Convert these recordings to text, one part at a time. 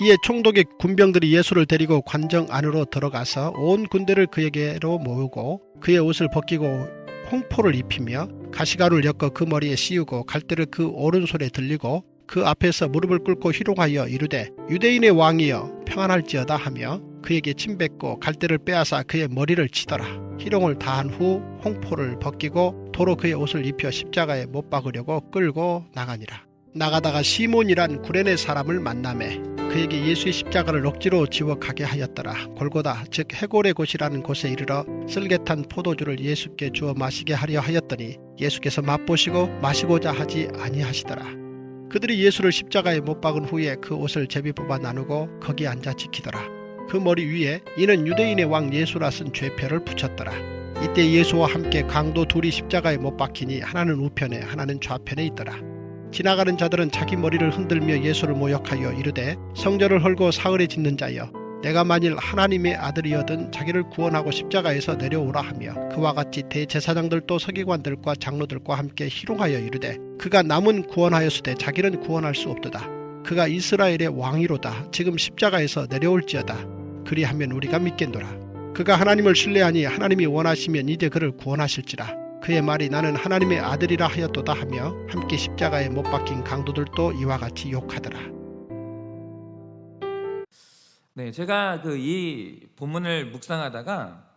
이에 총독의 군병들이 예수를 데리고 관정 안으로 들어가서 온 군대를 그에게로 모으고 그의 옷을 벗기고 홍포를 입히며 가시가루를 엮어 그 머리에 씌우고 갈대를 그 오른손에 들리고 그 앞에서 무릎을 꿇고 희롱하여 이르되 유대인의 왕이여 평안할지어다 하며 그에게 침뱉고 갈대를 빼앗아 그의 머리를 치더라. 희롱을 다한 후 홍포를 벗기고 도로 그의 옷을 입혀 십자가에 못 박으려고 끌고 나가니라. 나가다가 시몬이란 구레네 사람을 만나매 그에게 예수의 십자가를 억지로 지워 가게 하였더라. 골고다 즉 해골의 곳이라는 곳에 이르러 쓸개탄 포도주를 예수께 주어 마시게 하려 하였더니 예수께서 맛보시고 마시고자 하지 아니하시더라. 그들이 예수를 십자가에 못 박은 후에 그 옷을 제비 뽑아 나누고 거기 앉아 지키더라. 그 머리 위에 이는 유대인의 왕 예수라 쓴 죄표를 붙였더라. 이때 예수와 함께 강도 둘이 십자가에 못 박히니 하나는 우편에 하나는 좌편에 있더라. 지나가는 자들은 자기 머리를 흔들며 예수를 모욕하여 이르되 성전을 헐고 사흘에 짓는 자여 내가 만일 하나님의 아들이어든 자기를 구원하고 십자가에서 내려오라 하며 그와 같이 대제사장들도 서기관들과 장로들과 함께 희롱하여 이르되 그가 남은 구원하였으되 자기는 구원할 수 없도다. 그가 이스라엘의 왕이로다. 지금 십자가에서 내려올지어다. 그리하면 우리가 믿겠노라. 그가 하나님을 신뢰하니 하나님이 원하시면 이제 그를 구원하실지라. 그의 말이 나는 하나님의 아들이라 하였도다 하며 함께 십자가에 못 박힌 강도들도 이와 같이 욕하더라. 네, 제가 이 본문을 묵상하다가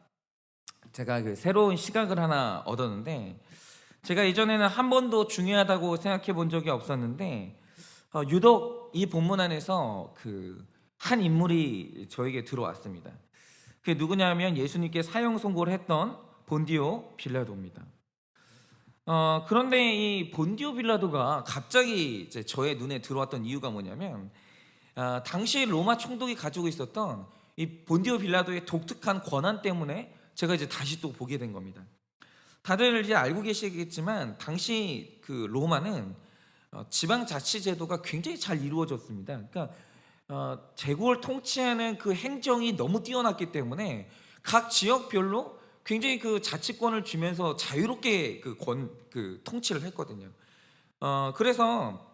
제가 새로운 시각을 하나 얻었는데, 제가 이전에는 한 번도 중요하다고 생각해 본 적이 없었는데 유독 이 본문 안에서 한 인물이 저에게 들어왔습니다. 그게 누구냐면 예수님께 사형 선고를 했던 본디오 빌라도입니다. 그런데 이 본디오 빌라도가 갑자기 이제 저의 눈에 들어왔던 이유가 뭐냐면 당시 로마 총독이 가지고 있었던 이 본디오 빌라도의 독특한 권한 때문에 제가 이제 다시 또 보게 된 겁니다. 다들 이제 알고 계시겠지만 당시 로마는 지방자치제도가 굉장히 잘 이루어졌습니다. 그러니까 제국을 통치하는 그 행정이 너무 뛰어났기 때문에 각 지역별로 굉장히 자치권을 주면서 자유롭게 통치를 했거든요. 그래서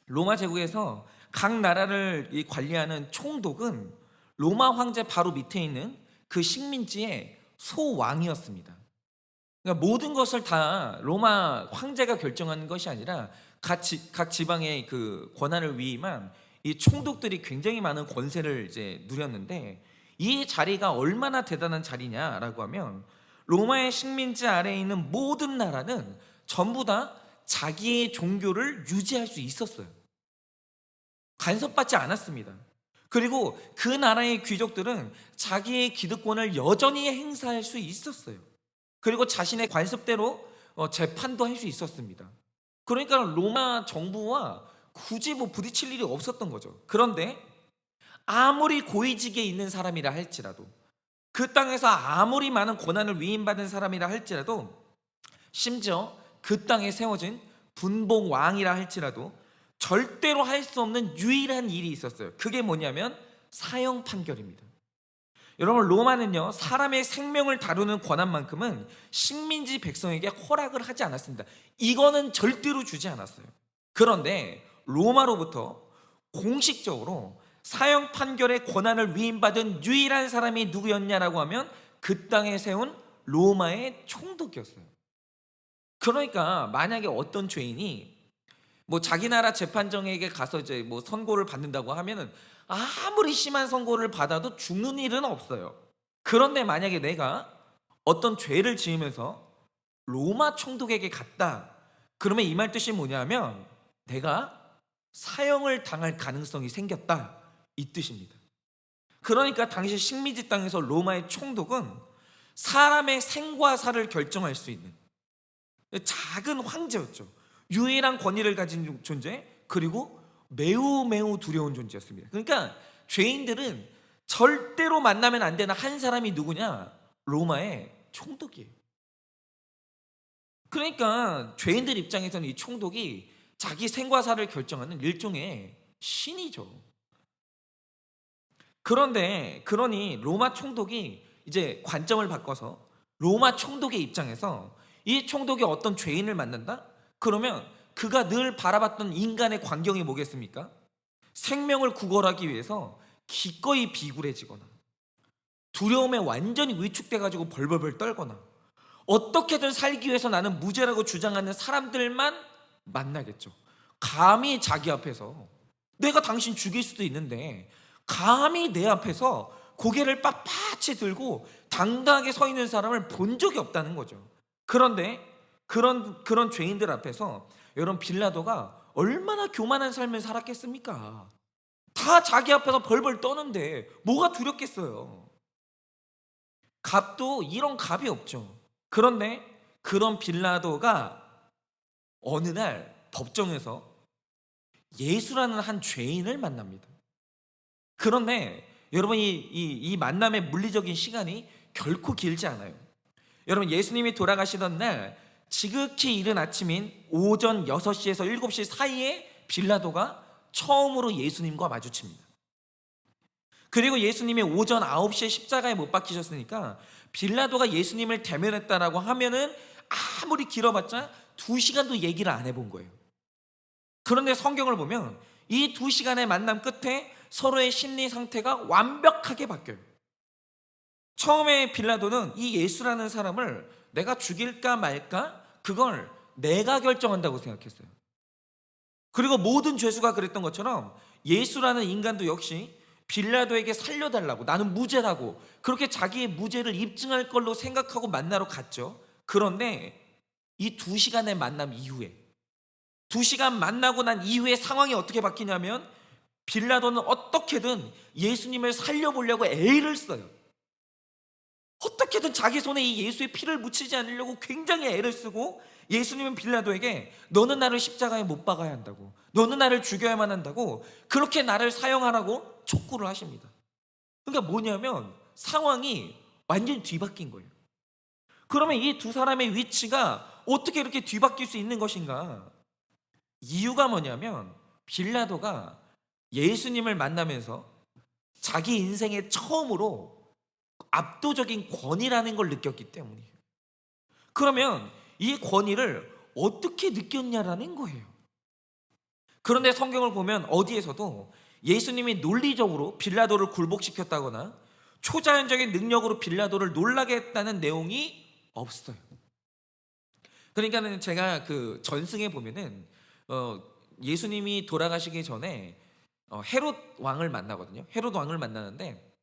로마 제국에서 각 나라를 관리하는 총독은 로마 황제 바로 밑에 있는 그 식민지의 소왕이었습니다. 그러니까 모든 것을 다 로마 황제가 결정하는 것이 아니라 각 지방의 권한을 위임한 이 총독들이 굉장히 많은 권세를 이제 누렸는데, 이 자리가 얼마나 대단한 자리냐라고 하면 로마의 식민지 아래에 있는 모든 나라는 전부 다 자기의 종교를 유지할 수 있었어요. 간섭받지 않았습니다. 그리고 그 나라의 귀족들은 자기의 기득권을 여전히 행사할 수 있었어요. 그리고 자신의 관습대로 재판도 할 수 있었습니다. 그러니까 로마 정부와 굳이 부딪힐 일이 없었던 거죠. 그런데 아무리 고위직에 있는 사람이라 할지라도, 그 땅에서 아무리 많은 고난을 위임받은 사람이라 할지라도, 심지어 그 땅에 세워진 분봉왕이라 할지라도 절대로 할 수 없는 유일한 일이 있었어요. 그게 뭐냐면 사형 판결입니다. 여러분, 로마는요 사람의 생명을 다루는 권한만큼은 식민지 백성에게 허락을 하지 않았습니다. 이거는 절대로 주지 않았어요. 그런데 로마로부터 공식적으로 사형 판결의 권한을 위임받은 유일한 사람이 누구였냐라고 하면 그 땅에 세운 로마의 총독이었어요. 그러니까 만약에 어떤 죄인이 자기 나라 재판정에게 가서 이제 선고를 받는다고 하면은 아무리 심한 선고를 받아도 죽는 일은 없어요. 그런데 만약에 내가 어떤 죄를 지으면서 로마 총독에게 갔다, 그러면 이 말 뜻이 뭐냐면 내가 사형을 당할 가능성이 생겼다, 이 뜻입니다. 그러니까 당시 식민지 땅에서 로마의 총독은 사람의 생과 사를 결정할 수 있는 작은 황제였죠. 유일한 권위를 가진 존재, 그리고 매우 매우 두려운 존재였습니다. 그러니까 죄인들은 절대로 만나면 안 되는 한 사람이 누구냐? 로마의 총독이에요. 그러니까 죄인들 입장에서는 이 총독이 자기 생과 사를 결정하는 일종의 신이죠. 그러니 로마 총독이 이제 관점을 바꿔서 로마 총독의 입장에서 이 총독이 어떤 죄인을 만난다? 그러면 그가 늘 바라봤던 인간의 광경이 뭐겠습니까? 생명을 구걸하기 위해서 기꺼이 비굴해지거나 두려움에 완전히 위축돼 가지고 벌벌벌 떨거나 어떻게든 살기 위해서 나는 무죄라고 주장하는 사람들만 만나겠죠. 감히 자기 앞에서, 내가 당신 죽일 수도 있는데 감히 내 앞에서 고개를 빳빳이 들고 당당하게 서 있는 사람을 본 적이 없다는 거죠. 그런데 그런 죄인들 앞에서 여러분, 빌라도가 얼마나 교만한 삶을 살았겠습니까? 다 자기 앞에서 벌벌 떠는데 뭐가 두렵겠어요. 갑도 이런 갑이 없죠. 그런데 그런 빌라도가 어느 날 법정에서 예수라는 한 죄인을 만납니다. 그런데 여러분, 이 만남의 물리적인 시간이 결코 길지 않아요. 여러분, 예수님이 돌아가시던 날 지극히 이른 아침인 오전 6시에서 7시 사이에 빌라도가 처음으로 예수님과 마주칩니다. 그리고 예수님이 오전 9시에 십자가에 못 박히셨으니까 빌라도가 예수님을 대면했다라고 하면은 아무리 길어봤자 2시간도 얘기를 안 해본 거예요. 그런데 성경을 보면 이 2시간의 만남 끝에 서로의 심리 상태가 완벽하게 바뀌어요. 처음에 빌라도는 이 예수라는 사람을 내가 죽일까 말까 그걸 내가 결정한다고 생각했어요. 그리고 모든 죄수가 그랬던 것처럼 예수라는 인간도 역시 빌라도에게 살려달라고, 나는 무죄라고 그렇게 자기의 무죄를 입증할 걸로 생각하고 만나러 갔죠. 그런데 이 2시간의 만남 이후에, 2시간 만나고 난 이후에 상황이 어떻게 바뀌냐면 빌라도는 어떻게든 예수님을 살려보려고 애를 써요. 어떻게든 자기 손에 이 예수의 피를 묻히지 않으려고 굉장히 애를 쓰고, 예수님은 빌라도에게 너는 나를 십자가에 못 박아야 한다고, 너는 나를 죽여야만 한다고 그렇게 나를 사형하라고 촉구를 하십니다. 그러니까 뭐냐면 상황이 완전히 뒤바뀐 거예요. 그러면 이 두 사람의 위치가 어떻게 이렇게 뒤바뀔 수 있는 것인가? 이유가 뭐냐면 빌라도가 예수님을 만나면서 자기 인생에 처음으로 압도적인 권위라는 걸 느꼈기 때문이에요. 그러면 이 권위를 어떻게 느꼈냐라는 거예요. 그런데 성경을 보면 어디에서도 예수님이 논리적으로 빌라도를 굴복시켰다거나 초자연적인 능력으로 빌라도를 놀라게 했다는 내용이 없어요. 그러니까는 제가 그 전승에 보면은 예수님이 돌아가시기 전에 헤롯 왕을 만나거든요. 헤롯 왕을 만나는데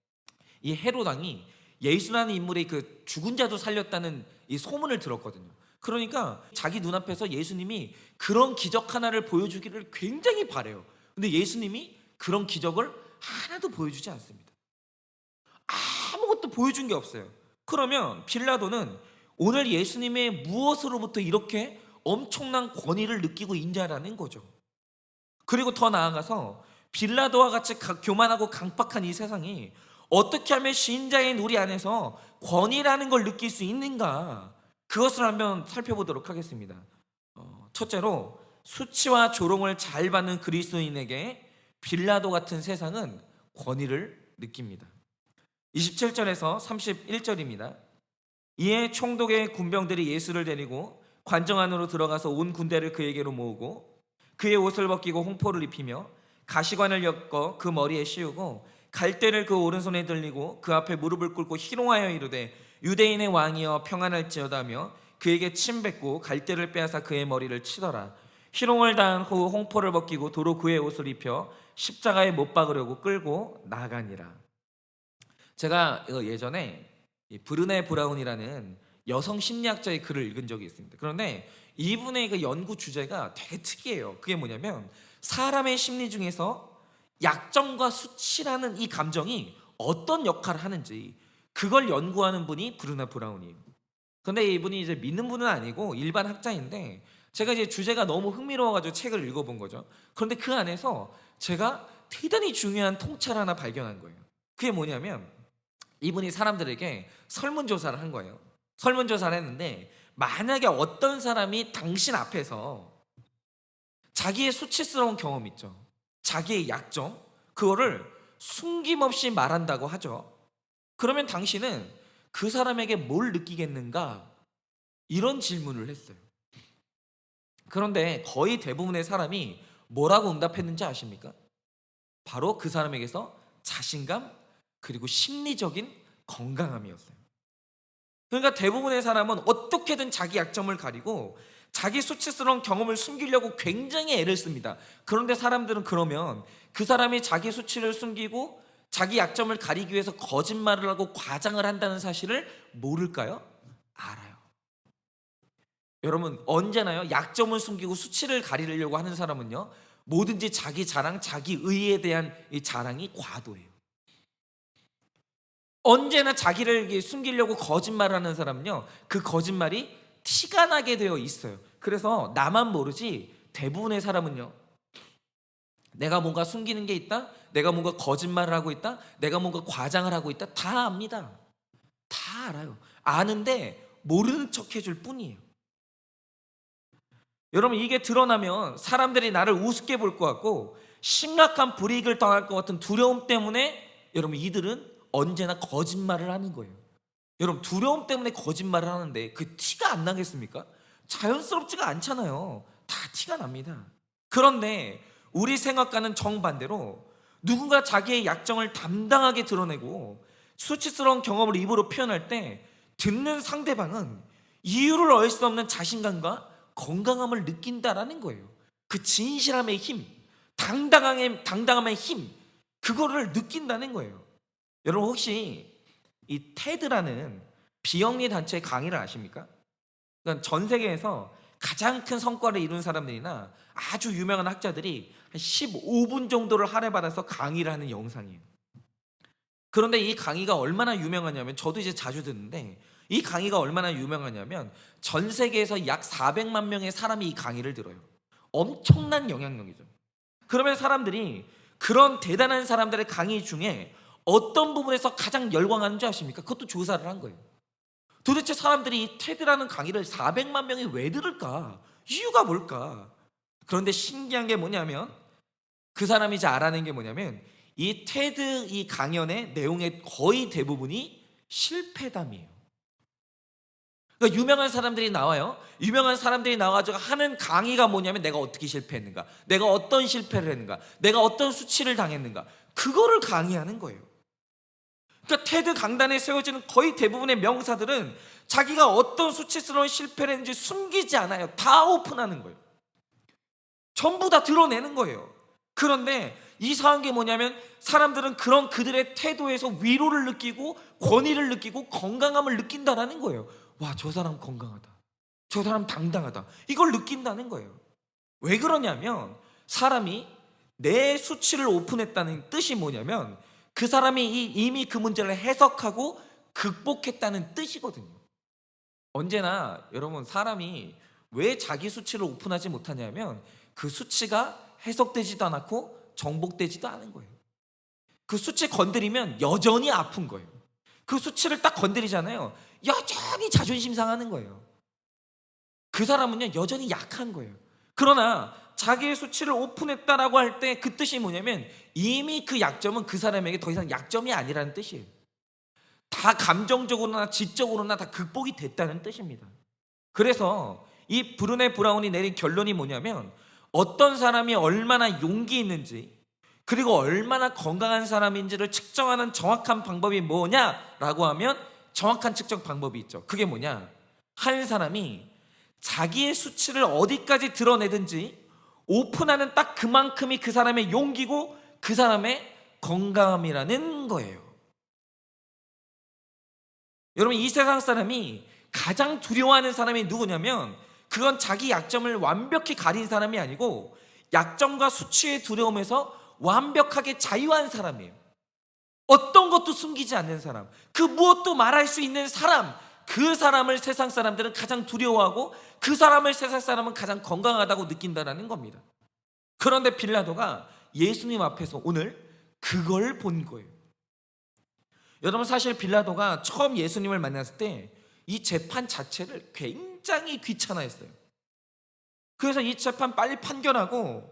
이 헤롯 왕이 예수라는 인물이 그 죽은 자도 살렸다는 이 소문을 들었거든요. 그러니까 자기 눈앞에서 예수님이 그런 기적 하나를 보여주기를 굉장히 바래요. 근데 예수님이 그런 기적을 하나도 보여주지 않습니다. 아무것도 보여준 게 없어요. 그러면 빌라도는 오늘 예수님의 무엇으로부터 이렇게 엄청난 권위를 느끼고 있냐라는 거죠. 그리고 더 나아가서 빌라도와 같이 교만하고 강팍한 이 세상이 어떻게 하면 신자인 우리 안에서 권위라는 걸 느낄 수 있는가, 그것을 한번 살펴보도록 하겠습니다. 첫째로 수치와 조롱을 잘 받는 그리스도인에게 빌라도 같은 세상은 권위를 느낍니다. 27절에서 31절입니다. 이에 총독의 군병들이 예수를 데리고 관정 안으로 들어가서 온 군대를 그에게로 모으고 그의 옷을 벗기고 홍포를 입히며 가시관을 엮어 그 머리에 씌우고 갈대를 그 오른손에 들리고 그 앞에 무릎을 꿇고 희롱하여 이르되 유대인의 왕이여 평안할지어다며 그에게 침 뱉고 갈대를 빼앗아 그의 머리를 치더라. 희롱을 당한 후 홍포를 벗기고 도로 그의 옷을 입혀 십자가에 못 박으려고 끌고 나가니라. 제가 예전에 브르네 브라운이라는 여성 심리학자의 글을 읽은 적이 있습니다. 그런데 이분의 그 연구 주제가 되게 특이해요. 그게 뭐냐면 사람의 심리 중에서 약점과 수치라는 이 감정이 어떤 역할을 하는지 그걸 연구하는 분이 브르네 브라운이에요. 근데 이분이 이제 믿는 분은 아니고 일반 학자인데 제가 이제 주제가 너무 흥미로워가지고 책을 읽어본 거죠. 그런데 그 안에서 제가 대단히 중요한 통찰 하나 발견한 거예요. 그게 뭐냐면 이분이 사람들에게 설문조사를 한 거예요. 설문조사를 했는데 만약에 어떤 사람이 당신 앞에서 자기의 수치스러운 경험 있죠, 자기의 약점, 그거를 숨김없이 말한다고 하죠. 그러면 당신은 그 사람에게 뭘 느끼겠는가? 이런 질문을 했어요. 그런데 거의 대부분의 사람이 뭐라고 응답했는지 아십니까? 바로 그 사람에게서 자신감 그리고 심리적인 건강함이었어요. 그러니까 대부분의 사람은 어떻게든 자기 약점을 가리고 자기 수치스러운 경험을 숨기려고 굉장히 애를 씁니다. 그런데 사람들은 그러면 그 사람이 자기 수치를 숨기고 자기 약점을 가리기 위해서 거짓말을 하고 과장을 한다는 사실을 모를까요? 알아요. 여러분, 언제나요 약점을 숨기고 수치를 가리려고 하는 사람은요 뭐든지 자기 자랑, 자기 의에 대한 이 자랑이 과도해요. 언제나 자기를 숨기려고 거짓말을 하는 사람은요 그 거짓말이 티가 나게 되어 있어요. 그래서 나만 모르지 대부분의 사람은요 내가 뭔가 숨기는 게 있다, 내가 뭔가 거짓말을 하고 있다, 내가 뭔가 과장을 하고 있다, 다 압니다. 다 알아요. 아는데 모르는 척 해줄 뿐이에요. 여러분, 이게 드러나면 사람들이 나를 우습게 볼 것 같고 심각한 불이익을 당할 것 같은 두려움 때문에 여러분 이들은 언제나 거짓말을 하는 거예요. 여러분, 두려움 때문에 거짓말을 하는데 그 티가 안 나겠습니까? 자연스럽지가 않잖아요. 다 티가 납니다. 그런데 우리 생각과는 정반대로 누군가 자기의 약점을 담당하게 드러내고 수치스러운 경험을 입으로 표현할 때 듣는 상대방은 이유를 알 수 없는 자신감과 건강함을 느낀다라는 거예요. 그 진실함의 힘, 당당함의 힘, 그거를 느낀다는 거예요. 여러분, 혹시 이 테드라는 비영리 단체의 강의를 아십니까? 그러니까 전 세계에서 가장 큰 성과를 이룬 사람들이나 아주 유명한 학자들이 한 15분 정도를 할애받아서 강의를 하는 영상이에요. 그런데 이 강의가 얼마나 유명하냐면, 저도 이제 자주 듣는데 이 강의가 얼마나 유명하냐면 전 세계에서 약 400만 명의 사람이 이 강의를 들어요. 엄청난 영향력이죠. 그러면 사람들이 그런 대단한 사람들의 강의 중에 어떤 부분에서 가장 열광하는 줄 아십니까? 그것도 조사를 한 거예요. 도대체 사람들이 이 테드라는 강의를 400만 명이 왜 들을까? 이유가 뭘까? 그런데 신기한 게 뭐냐면, 그 사람이 이제 알아낸 게 뭐냐면 이 테드 이 강연의 내용의 거의 대부분이 실패담이에요. 그러니까 유명한 사람들이 나와요. 유명한 사람들이 나와가지고 하는 강의가 뭐냐면 내가 어떻게 실패했는가, 내가 어떤 실패를 했는가, 내가 어떤 수치를 당했는가, 그거를 강의하는 거예요. 그러니까 테드 강단에 세워지는 거의 대부분의 명사들은 자기가 어떤 수치스러운 실패를 했는지 숨기지 않아요. 다 오픈하는 거예요. 전부 다 드러내는 거예요. 그런데 이상한 게 뭐냐면 사람들은 그런 그들의 태도에서 위로를 느끼고 권위를 느끼고 건강함을 느낀다는 거예요. 와, 저 사람 건강하다, 저 사람 당당하다, 이걸 느낀다는 거예요. 왜 그러냐면 사람이 내 수치를 오픈했다는 뜻이 뭐냐면 그 사람이 이미 그 문제를 해석하고 극복했다는 뜻이거든요. 언제나 여러분, 사람이 왜 자기 수치를 오픈하지 못하냐면 그 수치가 해석되지도 않았고 정복되지도 않은 거예요. 그 수치 건드리면 여전히 아픈 거예요. 그 수치를 딱 건드리잖아요, 여전히 자존심 상하는 거예요. 그 사람은요 여전히 약한 거예요. 그러나 자기의 수치를 오픈했다라고 할 때 그 뜻이 뭐냐면 이미 그 약점은 그 사람에게 더 이상 약점이 아니라는 뜻이에요. 다 감정적으로나 지적으로나 다 극복이 됐다는 뜻입니다. 그래서 이 브루네 브라운이 내린 결론이 뭐냐면 어떤 사람이 얼마나 용기 있는지 그리고 얼마나 건강한 사람인지를 측정하는 정확한 방법이 뭐냐라고 하면 정확한 측정 방법이 있죠. 그게 뭐냐? 한 사람이 자기의 수치를 어디까지 드러내든지 오픈하는 딱 그만큼이 그 사람의 용기고 그 사람의 건강함이라는 거예요. 여러분, 이 세상 사람이 가장 두려워하는 사람이 누구냐면 그건 자기 약점을 완벽히 가린 사람이 아니고 약점과 수치의 두려움에서 완벽하게 자유한 사람이에요. 어떤 것도 숨기지 않는 사람, 그 무엇도 말할 수 있는 사람, 그 사람을 세상 사람들은 가장 두려워하고 그 사람을 세상 사람은 가장 건강하다고 느낀다는 겁니다. 그런데 빌라도가 예수님 앞에서 오늘 그걸 본 거예요. 여러분, 사실 빌라도가 처음 예수님을 만났을 때 이 재판 자체를 굉장히 귀찮아했어요. 그래서 이 재판 빨리 판결하려고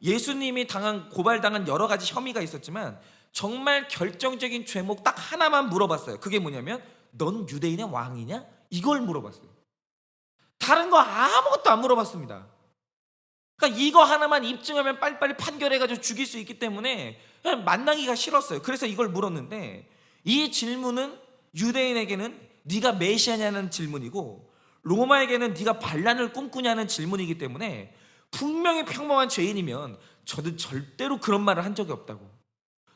예수님이 고발당한 여러 가지 혐의가 있었지만 정말 결정적인 죄목 딱 하나만 물어봤어요. 그게 뭐냐면 넌 유대인의 왕이냐? 이걸 물어봤어요. 다른 거 아무것도 안 물어봤습니다. 그러니까 이거 하나만 입증하면 빨리빨리 판결해가지고 죽일 수 있기 때문에 그냥 만나기가 싫었어요. 그래서 이걸 물었는데, 이 질문은 유대인에게는 네가 메시아냐는 질문이고 로마에게는 네가 반란을 꿈꾸냐는 질문이기 때문에 분명히 평범한 죄인이면 저는 절대로 그런 말을 한 적이 없다고,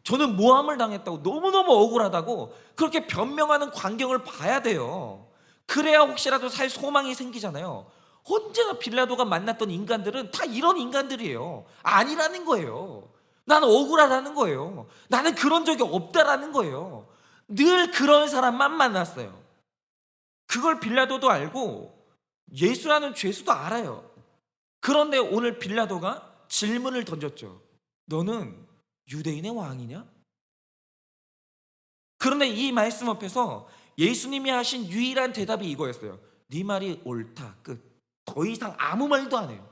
저는 모함을 당했다고, 너무너무 억울하다고 그렇게 변명하는 광경을 봐야 돼요. 그래야 혹시라도 살 소망이 생기잖아요. 언제나 빌라도가 만났던 인간들은 다 이런 인간들이에요. 아니라는 거예요. 나는 억울하다는 거예요. 나는 그런 적이 없다라는 거예요. 늘 그런 사람만 만났어요. 그걸 빌라도도 알고 예수라는 죄수도 알아요. 그런데 오늘 빌라도가 질문을 던졌죠. 너는 유대인의 왕이냐? 그런데 이 말씀 앞에서 예수님이 하신 유일한 대답이 이거였어요. 네 말이 옳다. 끝. 더 이상 아무 말도 안 해요.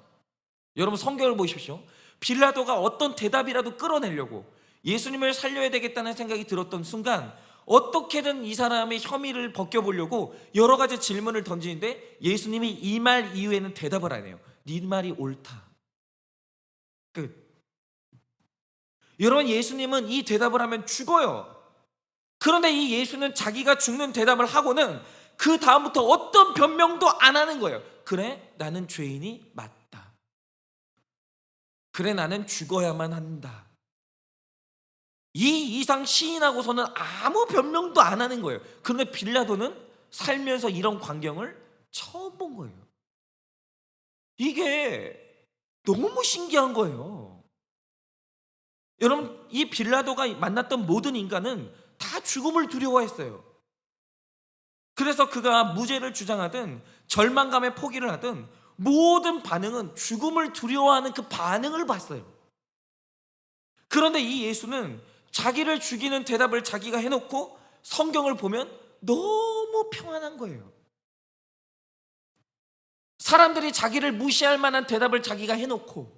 여러분 성경을 보십시오. 빌라도가 어떤 대답이라도 끌어내려고 예수님을 살려야 되겠다는 생각이 들었던 순간 어떻게든 이 사람의 혐의를 벗겨보려고 여러 가지 질문을 던지는데 예수님이 이 말 이후에는 대답을 안 해요. 네 말이 옳다. 끝. 여러분 예수님은 이 대답을 하면 죽어요. 그런데 이 예수는 자기가 죽는 대답을 하고는 그 다음부터 어떤 변명도 안 하는 거예요. 그래, 나는 죄인이 맞다. 그래, 나는 죽어야만 한다. 이 이상 시인하고서는 아무 변명도 안 하는 거예요. 그런데 빌라도는 살면서 이런 광경을 처음 본 거예요. 이게 너무 신기한 거예요. 여러분, 이 빌라도가 만났던 모든 인간은 다 죽음을 두려워했어요. 그래서 그가 무죄를 주장하든 절망감에 포기를 하든 모든 반응은 죽음을 두려워하는 그 반응을 봤어요. 그런데 이 예수는 자기를 죽이는 대답을 자기가 해놓고 성경을 보면 너무 평안한 거예요. 사람들이 자기를 무시할 만한 대답을 자기가 해놓고,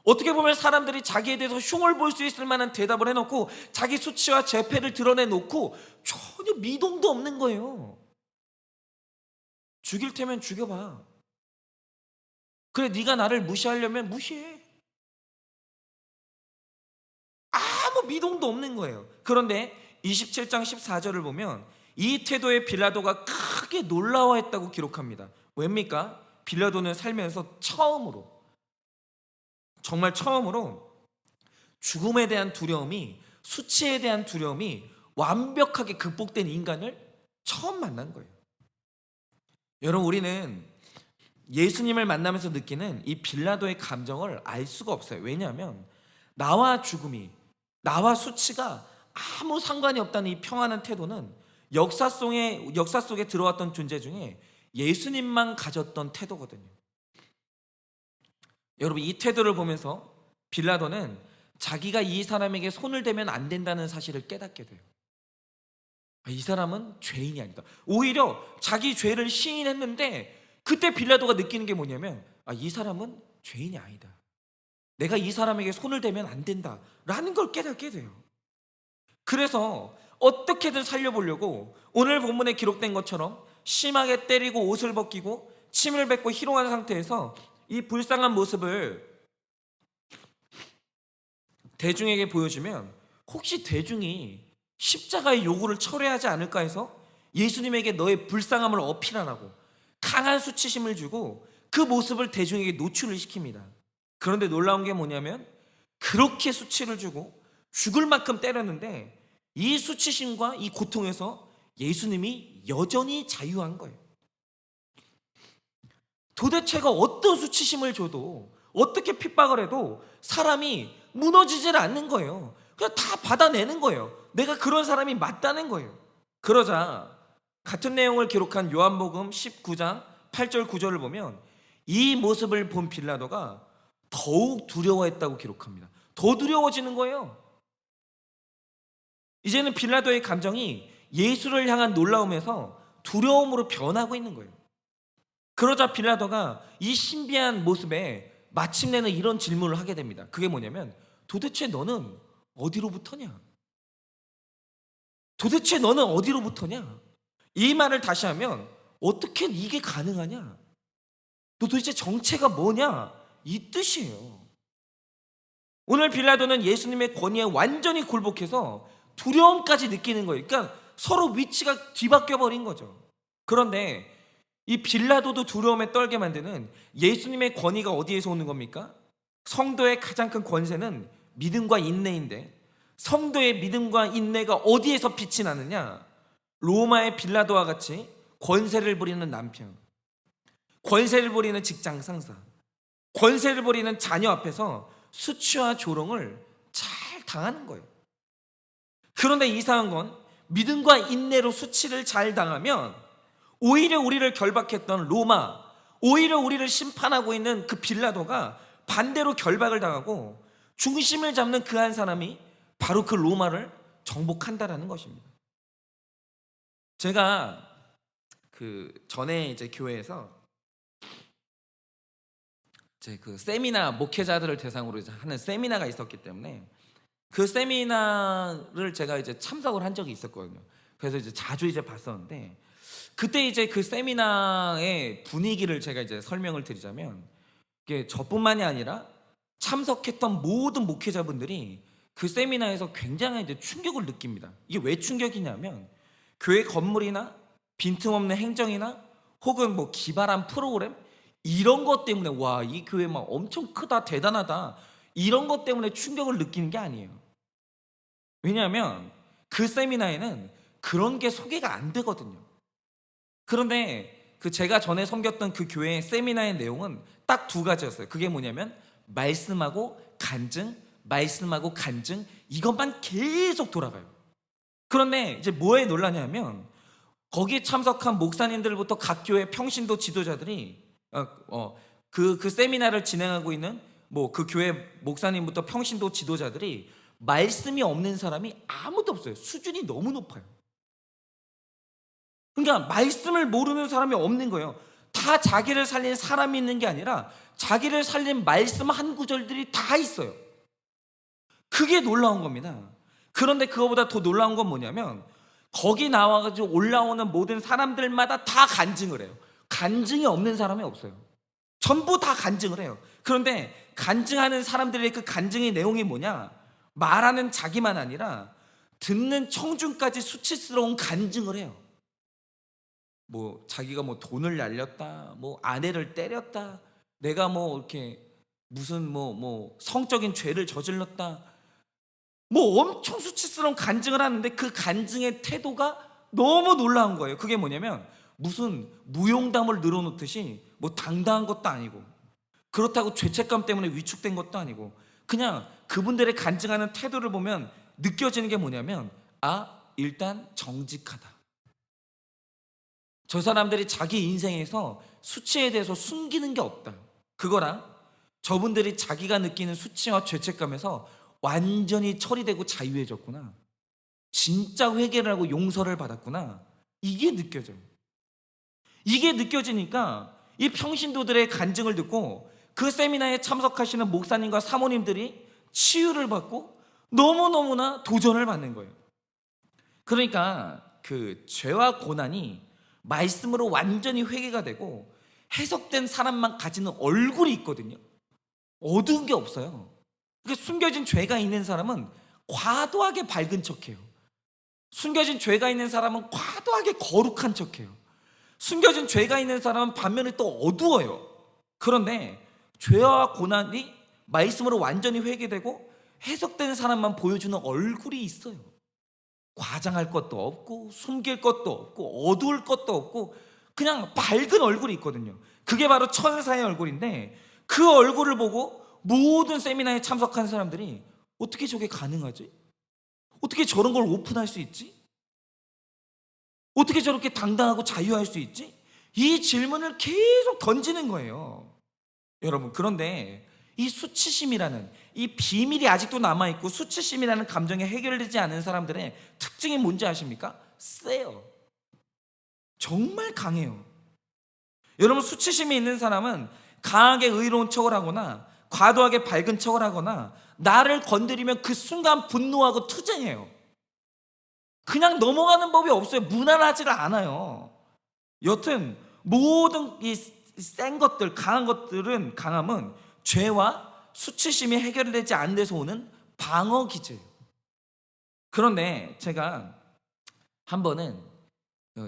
어떻게 보면 사람들이 자기에 대해서 흉을 볼 수 있을 만한 대답을 해놓고 자기 수치와 죄패를 드러내놓고 전혀 미동도 없는 거예요. 죽일 테면 죽여봐. 그래, 네가 나를 무시하려면 무시해. 아무 미동도 없는 거예요. 그런데 27장 14절을 보면 이 태도에 빌라도가 크게 놀라워했다고 기록합니다. 왜입니까? 빌라도는 살면서 처음으로, 정말 처음으로 죽음에 대한 두려움이, 수치에 대한 두려움이 완벽하게 극복된 인간을 처음 만난 거예요. 여러분, 우리는 예수님을 만나면서 느끼는 이 빌라도의 감정을 알 수가 없어요. 왜냐하면 나와 죽음이, 나와 수치가 아무 상관이 없다는 이 평안한 태도는 역사 속에 들어왔던 존재 중에 예수님만 가졌던 태도거든요. 여러분, 이 태도를 보면서 빌라도는 자기가 이 사람에게 손을 대면 안 된다는 사실을 깨닫게 돼요. 이 사람은 죄인이 아니다. 오히려 자기 죄를 시인했는데 그때 빌라도가 느끼는 게 뭐냐면, 이 사람은 죄인이 아니다. 내가 이 사람에게 손을 대면 안 된다라는 걸 깨닫게 돼요. 그래서 어떻게든 살려보려고 오늘 본문에 기록된 것처럼 심하게 때리고 옷을 벗기고 침을 뱉고 희롱한 상태에서 이 불쌍한 모습을 대중에게 보여주면 혹시 대중이 십자가의 요구를 철회하지 않을까 해서 예수님에게 너의 불쌍함을 어필 안 하고 강한 수치심을 주고 그 모습을 대중에게 노출을 시킵니다. 그런데 놀라운 게 뭐냐면 그렇게 수치를 주고 죽을 만큼 때렸는데 이 수치심과 이 고통에서 예수님이 여전히 자유한 거예요. 도대체가 어떤 수치심을 줘도, 어떻게 핍박을 해도 사람이 무너지질 않는 거예요. 그냥 다 받아내는 거예요. 내가 그런 사람이 맞다는 거예요. 그러자 같은 내용을 기록한 요한복음 19장 8절 9절을 보면 이 모습을 본 빌라도가 더욱 두려워했다고 기록합니다. 더 두려워지는 거예요. 이제는 빌라도의 감정이 예수를 향한 놀라움에서 두려움으로 변하고 있는 거예요. 그러자 빌라도가 이 신비한 모습에 마침내는 이런 질문을 하게 됩니다. 그게 뭐냐면, 도대체 너는 어디로부터냐? 도대체 너는 어디로부터냐? 이 말을 다시 하면 어떻게 이게 가능하냐? 너 도대체 정체가 뭐냐? 이 뜻이에요. 오늘 빌라도는 예수님의 권위에 완전히 굴복해서 두려움까지 느끼는 거예요. 그러니까 서로 위치가 뒤바뀌어 버린 거죠. 그런데 이 빌라도도 두려움에 떨게 만드는 예수님의 권위가 어디에서 오는 겁니까? 성도의 가장 큰 권세는 믿음과 인내인데, 성도의 믿음과 인내가 어디에서 빛이 나느냐? 로마의 빌라도와 같이 권세를 부리는 남편, 권세를 부리는 직장 상사, 권세를 부리는 자녀 앞에서 수치와 조롱을 잘 당하는 거예요. 그런데 이상한 건 믿음과 인내로 수치를 잘 당하면 오히려 우리를 결박했던 로마, 오히려 우리를 심판하고 있는 그 빌라도가 반대로 결박을 당하고 중심을 잡는 그 한 사람이 바로 그 로마를 정복한다라는 것입니다. 제가 그 전에 이제 교회에서 제 그 세미나, 목회자들을 대상으로 이제 하는 세미나가 있었기 때문에 그 세미나를 제가 이제 참석을 한 적이 있었거든요. 그래서 이제 자주 이제 봤었는데, 그때 이제 그 세미나의 분위기를 제가 이제 설명을 드리자면, 이게 저뿐만이 아니라 참석했던 모든 목회자분들이 그 세미나에서 굉장히 이제 충격을 느낍니다. 이게 왜 충격이냐면, 교회 건물이나 빈틈없는 행정이나 혹은 뭐 기발한 프로그램, 이런 것 때문에 와, 이 교회 막 엄청 크다, 대단하다, 이런 것 때문에 충격을 느끼는 게 아니에요. 왜냐하면 그 세미나에는 그런 게 소개가 안 되거든요. 그런데 그 제가 전에 섬겼던 그 교회의 세미나의 내용은 딱 두 가지였어요. 그게 뭐냐면 말씀하고 간증, 말씀하고 간증, 이것만 계속 돌아가요. 그런데 이제 뭐에 놀라냐면, 거기에 참석한 목사님들부터 각 교회 평신도 지도자들이 그 세미나를 진행하고 있는 뭐 그 교회 목사님부터 평신도 지도자들이 말씀이 없는 사람이 아무도 없어요. 수준이 너무 높아요. 그러니까 말씀을 모르는 사람이 없는 거예요. 다 자기를 살린 사람이 있는 게 아니라 자기를 살린 말씀 한 구절들이 다 있어요. 그게 놀라운 겁니다. 그런데 그거보다 더 놀라운 건 뭐냐면, 거기 나와가지고 올라오는 모든 사람들마다 다 간증을 해요. 간증이 없는 사람이 없어요. 전부 다 간증을 해요. 그런데 간증하는 사람들의 그 간증의 내용이 뭐냐? 말하는 자기만 아니라 듣는 청중까지 수치스러운 간증을 해요. 뭐 자기가 뭐 돈을 날렸다, 뭐 아내를 때렸다, 내가 뭐 이렇게 무슨 뭐 성적인 죄를 저질렀다, 뭐 엄청 수치스러운 간증을 하는데 그 간증의 태도가 너무 놀라운 거예요. 그게 뭐냐면 무슨 무용담을 늘어놓듯이 뭐 당당한 것도 아니고, 그렇다고 죄책감 때문에 위축된 것도 아니고, 그냥 그분들의 간증하는 태도를 보면 느껴지는 게 뭐냐면, 일단 정직하다. 저 사람들이 자기 인생에서 수치에 대해서 숨기는 게 없다. 그거랑 저분들이 자기가 느끼는 수치와 죄책감에서 완전히 처리되고 자유해졌구나, 진짜 회개를 하고 용서를 받았구나, 이게 느껴져요. 이게 느껴지니까 이 평신도들의 간증을 듣고 그 세미나에 참석하시는 목사님과 사모님들이 치유를 받고 너무너무나 도전을 받는 거예요. 그러니까 그 죄와 고난이 말씀으로 완전히 회개가 되고 해석된 사람만 가지는 얼굴이 있거든요. 어두운 게 없어요. 그러니까 숨겨진 죄가 있는 사람은 과도하게 밝은 척해요. 숨겨진 죄가 있는 사람은 과도하게 거룩한 척해요. 숨겨진 죄가 있는 사람은 반면에 또 어두워요. 그런데 죄와 고난이 말씀으로 완전히 회개되고 해석된 사람만 보여주는 얼굴이 있어요. 과장할 것도 없고 숨길 것도 없고 어두울 것도 없고 그냥 밝은 얼굴이 있거든요. 그게 바로 천사의 얼굴인데, 그 얼굴을 보고 모든 세미나에 참석한 사람들이 어떻게 저게 가능하지? 어떻게 저런 걸 오픈할 수 있지? 어떻게 저렇게 당당하고 자유할 수 있지? 이 질문을 계속 던지는 거예요. 여러분, 그런데 이 수치심이라는 이 비밀이 아직도 남아있고 수치심이라는 감정이 해결되지 않은 사람들의 특징이 뭔지 아십니까? 세요. 정말 강해요. 여러분, 수치심이 있는 사람은 강하게 의로운 척을 하거나 과도하게 밝은 척을 하거나 나를 건드리면 그 순간 분노하고 투쟁해요. 그냥 넘어가는 법이 없어요. 무난하지가 않아요. 여튼 모든 이 센 것들, 강한 것들은, 강함은 죄와 수치심이 해결되지 않는 데서 오는 방어 기제예요. 그런데 제가 한 번은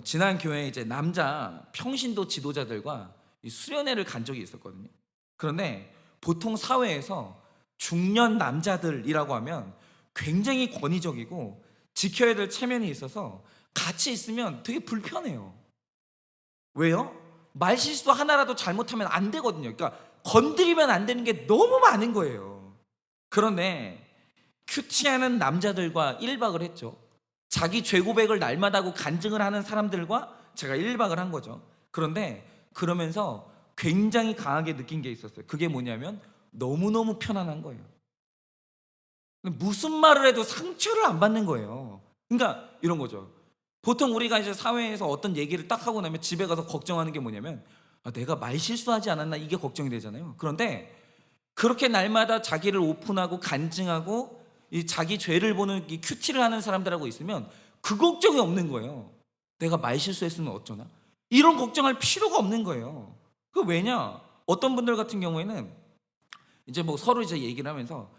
지난 교회에 이제 남자 평신도 지도자들과 이 수련회를 간 적이 있었거든요. 그런데 보통 사회에서 중년 남자들이라고 하면 굉장히 권위적이고 지켜야 될 체면이 있어서 같이 있으면 되게 불편해요. 왜요? 말실수 하나라도 잘못하면 안 되거든요. 그러니까 건드리면 안 되는 게 너무 많은 거예요. 그런데 큐티하는 남자들과 1박을 했죠. 자기 죄 고백을 날마다 하고 간증을 하는 사람들과 제가 1박을 한 거죠. 그런데 그러면서 굉장히 강하게 느낀 게 있었어요. 그게 뭐냐면 너무너무 편안한 거예요. 무슨 말을 해도 상처를 안 받는 거예요. 그러니까 이런 거죠. 보통 우리가 이제 사회에서 어떤 얘기를 딱 하고 나면 집에 가서 걱정하는 게 뭐냐면 내가 말 실수하지 않았나, 이게 걱정이 되잖아요. 그런데 그렇게 날마다 자기를 오픈하고 간증하고 이 자기 죄를 보는 이 큐티를 하는 사람들하고 있으면 그 걱정이 없는 거예요. 내가 말 실수했으면 어쩌나? 이런 걱정할 필요가 없는 거예요. 그 왜냐? 어떤 분들 같은 경우에는 이제 뭐 서로 이제 얘기를 하면서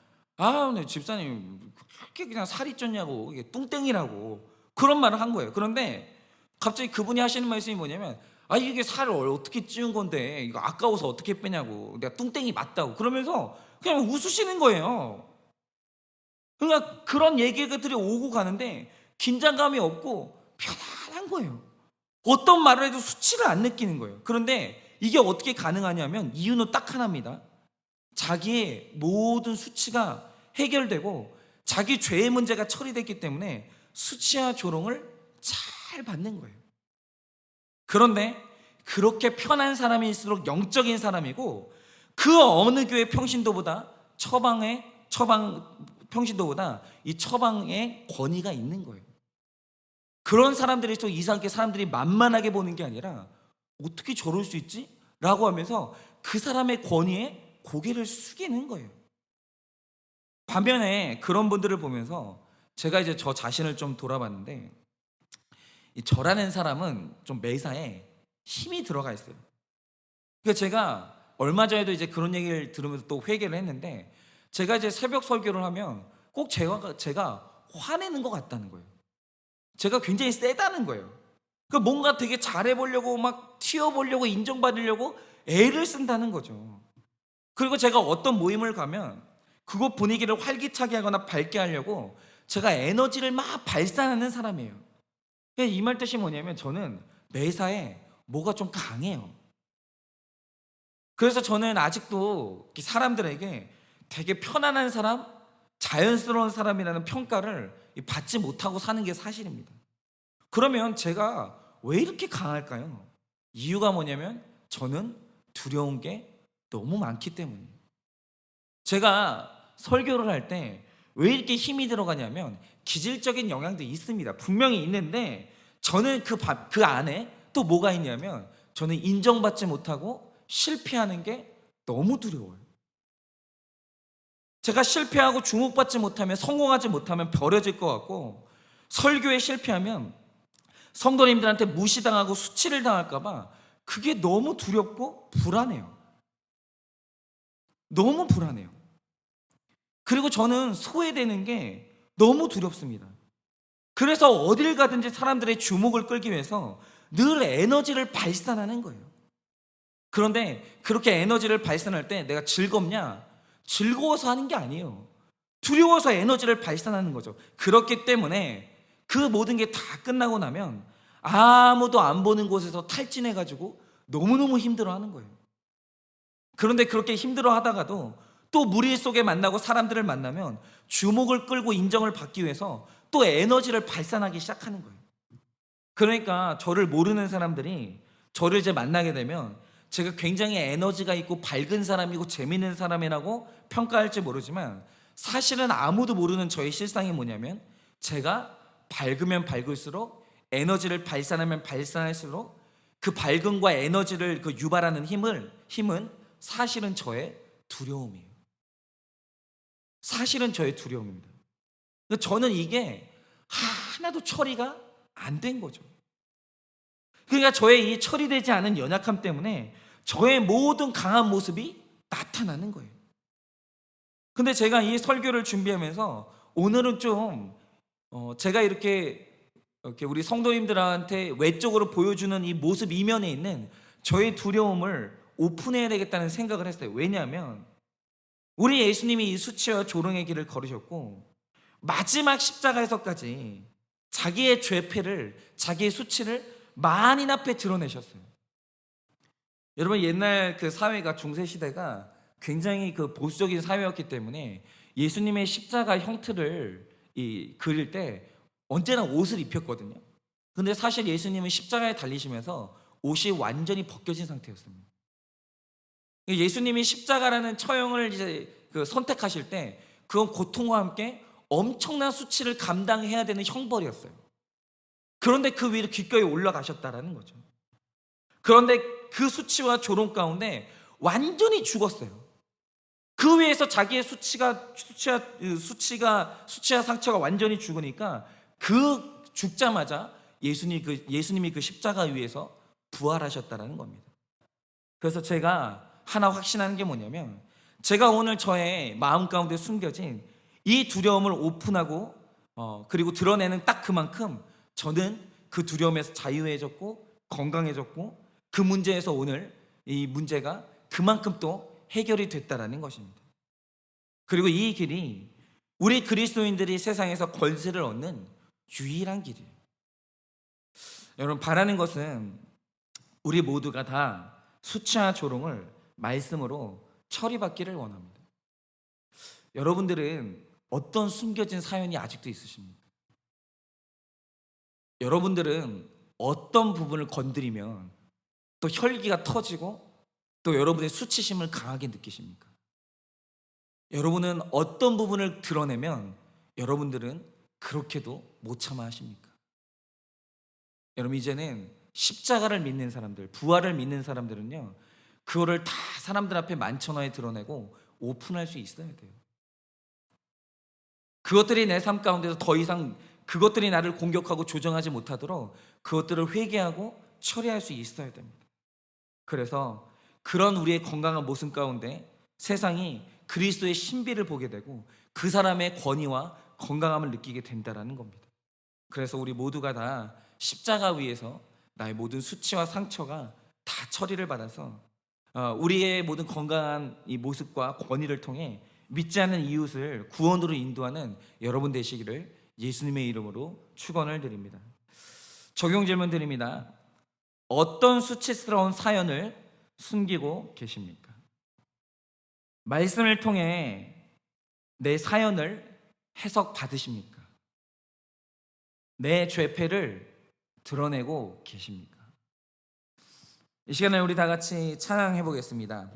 네, 집사님 그렇게 그냥 살이 쪘냐고, 이게 뚱땡이라고 그런 말을 한 거예요. 그런데 갑자기 그분이 하시는 말씀이 뭐냐면 이게 살을 어떻게 찌운 건데 이거 아까워서 어떻게 빼냐고, 내가 뚱땡이 맞다고 그러면서 그냥 웃으시는 거예요. 그러니까 그런 얘기들이 오고 가는데 긴장감이 없고 편안한 거예요. 어떤 말을 해도 수치를 안 느끼는 거예요. 그런데 이게 어떻게 가능하냐면 이유는 딱 하나입니다. 자기의 모든 수치가 해결되고 자기 죄의 문제가 처리됐기 때문에 수치와 조롱을 잘 받는 거예요. 그런데 그렇게 편한 사람일수록 영적인 사람이고, 그 어느 교회 평신도보다 평신도보다 이 처방에 권위가 있는 거예요. 그런 사람들이 또 이상하게 사람들이 만만하게 보는 게 아니라 어떻게 저럴 수 있지? 라고 하면서 그 사람의 권위에 고개를 숙이는 거예요. 반면에 그런 분들을 보면서 제가 이제 저 자신을 좀 돌아봤는데, 이 저라는 사람은 좀 매사에 힘이 들어가 있어요. 그러니까 제가 얼마 전에도 이제 그런 얘기를 들으면서 또 회개를 했는데, 제가 이제 새벽 설교를 하면 꼭 제가 화내는 것 같다는 거예요. 제가 굉장히 세다는 거예요. 그러니까 뭔가 되게 잘해보려고 막 튀어보려고 인정받으려고 애를 쓴다는 거죠. 그리고 제가 어떤 모임을 가면 그곳 분위기를 활기차게 하거나 밝게 하려고 제가 에너지를 막 발산하는 사람이에요. 이 말 뜻이 뭐냐면 저는 매사에 뭐가 좀 강해요. 그래서 저는 아직도 사람들에게 되게 편안한 사람, 자연스러운 사람이라는 평가를 받지 못하고 사는 게 사실입니다. 그러면 제가 왜 이렇게 강할까요? 이유가 뭐냐면 저는 두려운 게 너무 많기 때문이에요. 제가 설교를 할 때 왜 이렇게 힘이 들어가냐면 기질적인 영향도 있습니다. 분명히 있는데 저는 그 안에 또 뭐가 있냐면 저는 인정받지 못하고 실패하는 게 너무 두려워요. 제가 실패하고 주목받지 못하면, 성공하지 못하면 버려질 것 같고, 설교에 실패하면 성도님들한테 무시당하고 수치를 당할까 봐 그게 너무 두렵고 불안해요. 너무 불안해요. 그리고 저는 소외되는 게 너무 두렵습니다. 그래서 어딜 가든지 사람들의 주목을 끌기 위해서 늘 에너지를 발산하는 거예요. 그런데 그렇게 에너지를 발산할 때 내가 즐겁냐? 즐거워서 하는 게 아니에요. 두려워서 에너지를 발산하는 거죠. 그렇기 때문에 그 모든 게 다 끝나고 나면 아무도 안 보는 곳에서 탈진해가지고 너무너무 힘들어하는 거예요. 그런데 그렇게 힘들어 하다가도 또 무리 속에 만나고 사람들을 만나면 주목을 끌고 인정을 받기 위해서 또 에너지를 발산하기 시작하는 거예요. 그러니까 저를 모르는 사람들이 저를 이제 만나게 되면 제가 굉장히 에너지가 있고 밝은 사람이고 재밌는 사람이라고 평가할지 모르지만, 사실은 아무도 모르는 저의 실상이 뭐냐면 제가 밝으면 밝을수록, 에너지를 발산하면 발산할수록 그 밝음과 에너지를 유발하는 힘은 사실은 저의 두려움이에요. 사실은 저의 두려움입니다. 저는 이게 하나도 처리가 안 된 거죠. 그러니까 저의 이 처리되지 않은 연약함 때문에 저의 모든 강한 모습이 나타나는 거예요. 근데 제가 이 설교를 준비하면서 오늘은 좀 제가 이렇게 우리 성도님들한테 외적으로 보여주는 이 모습 이면에 있는 저의 두려움을 오픈해야 되겠다는 생각을 했어요. 왜냐하면 우리 예수님이 이 수치와 조롱의 길을 걸으셨고 마지막 십자가에서까지 자기의 죄패를, 자기의 수치를 만인 앞에 드러내셨어요. 여러분, 옛날 그 사회가, 중세 시대가 굉장히 그 보수적인 사회였기 때문에 예수님의 십자가 형틀을 그릴 때 언제나 옷을 입혔거든요. 근데 사실 예수님은 십자가에 달리시면서 옷이 완전히 벗겨진 상태였습니다. 예수님이 십자가라는 처형을 이제 선택하실 때 그건 고통과 함께 엄청난 수치를 감당해야 되는 형벌이었어요. 그런데 그 위로 기꺼이 올라가셨다라는 거죠. 그런데 그 수치와 조롱 가운데 완전히 죽었어요. 그 위에서 자기의 수치와 상처가 완전히 죽으니까 그 죽자마자 예수님이 그 십자가 위에서 부활하셨다라는 겁니다. 그래서 제가 하나 확신하는 게 뭐냐면, 제가 오늘 저의 마음 가운데 숨겨진 이 두려움을 오픈하고 그리고 드러내는 딱 그만큼 저는 그 두려움에서 자유해졌고 건강해졌고, 그 문제에서 오늘 이 문제가 그만큼 또 해결이 됐다라는 것입니다. 그리고 이 길이 우리 그리스도인들이 세상에서 권세를 얻는 유일한 길이에요. 여러분, 바라는 것은 우리 모두가 다 수치와 조롱을 말씀으로 처리받기를 원합니다. 여러분들은 어떤 숨겨진 사연이 아직도 있으십니까? 여러분들은 어떤 부분을 건드리면 또 혈기가 터지고 또 여러분의 수치심을 강하게 느끼십니까? 여러분은 어떤 부분을 드러내면 여러분들은 그렇게도 못 참아 하십니까? 여러분, 이제는 십자가를 믿는 사람들, 부활을 믿는 사람들은요, 그거를 다 사람들 앞에 만천하에 드러내고 오픈할 수 있어야 돼요. 그것들이 내 삶 가운데서 더 이상 그것들이 나를 공격하고 조정하지 못하도록 그것들을 회개하고 처리할 수 있어야 됩니다. 그래서 그런 우리의 건강한 모습 가운데 세상이 그리스도의 신비를 보게 되고 그 사람의 권위와 건강함을 느끼게 된다는 겁니다. 그래서 우리 모두가 다 십자가 위에서 나의 모든 수치와 상처가 다 처리를 받아서 우리의 모든 건강한 이 모습과 권위를 통해 믿지 않는 이웃을 구원으로 인도하는 여러분 되시기를 예수님의 이름으로 축원을 드립니다. 적용 질문 드립니다. 어떤 수치스러운 사연을 숨기고 계십니까? 말씀을 통해 내 사연을 해석 받으십니까? 내 죄패를 드러내고 계십니까? 이 시간에 우리 다 같이 찬양해 보겠습니다.